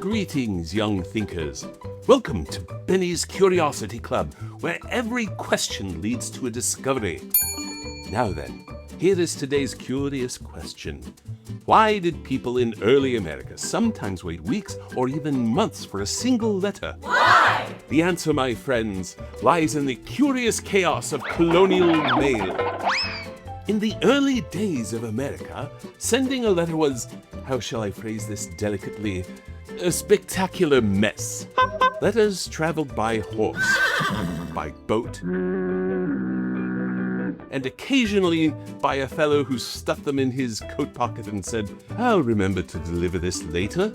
Greetings, young thinkers. Welcome to Benny's Curiosity Club, where every question leads to a discovery. Now then, here is today's curious question. Why did people in early America sometimes wait weeks or even months for a single letter? Why? The answer, my friends, lies in the curious chaos of colonial mail. In the early days of America, sending a letter was, how shall I phrase this delicately, a spectacular mess. Letters traveled by horse, by boat, and occasionally by a fellow who stuffed them in his coat pocket and said, "I'll remember to deliver this later."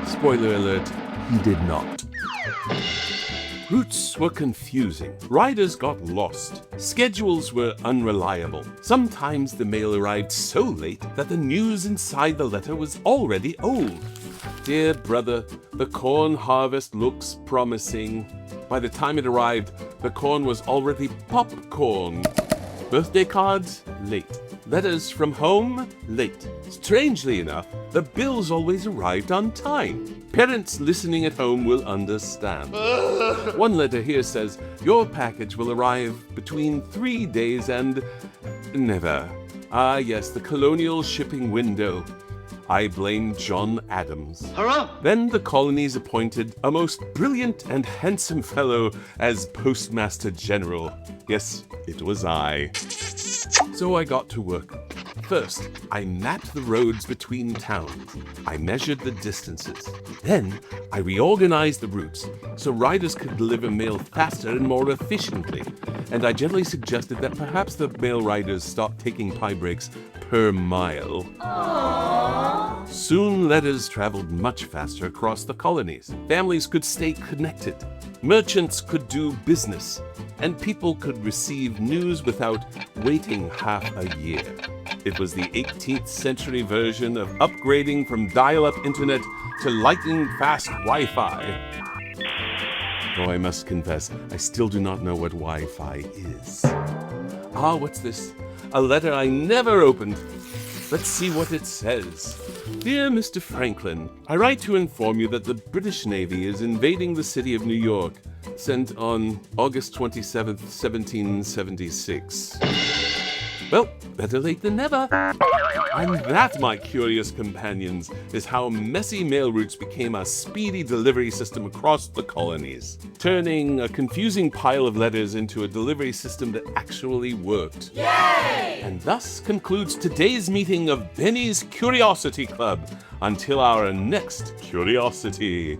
Spoiler alert, he did not. Routes were confusing. Riders got lost. Schedules were unreliable. Sometimes the mail arrived so late that the news inside the letter was already old. Dear brother, the corn harvest looks promising. By the time it arrived, the corn was already popcorn. Birthday cards? Late. Letters from home? Late. Strangely enough, the bills always arrived on time. Parents listening at home will understand. One letter here says, your package will arrive between 3 days and... never. Ah yes, the colonial shipping window. I blame John Adams. Hurrah! Then the colonies appointed a most brilliant and handsome fellow as Postmaster General. Yes, it was I. So I got to work. First, I mapped the roads between towns. I measured the distances. Then, I reorganized the routes so riders could deliver mail faster and more efficiently. And I gently suggested that perhaps the mail riders stop taking pie breaks per mile. Aww. Soon letters traveled much faster across the colonies. Families could stay connected. Merchants could do business. And people could receive news without waiting half a year. It was the 18th century version of upgrading from dial-up internet to lightning-fast Wi-Fi. Though I must confess, I still do not know what Wi-Fi is. Ah, what's this? A letter I never opened. Let's see what it says. Dear Mr. Franklin, I write to inform you that the British Navy is invading the city of New York. Sent on August 27th, 1776. Well, better late than never. And that, my curious companions, is how messy mail routes became a speedy delivery system across the colonies, turning a confusing pile of letters into a delivery system that actually worked. Yay! And thus concludes today's meeting of Benny's Curiosity Club. Until our next curiosity.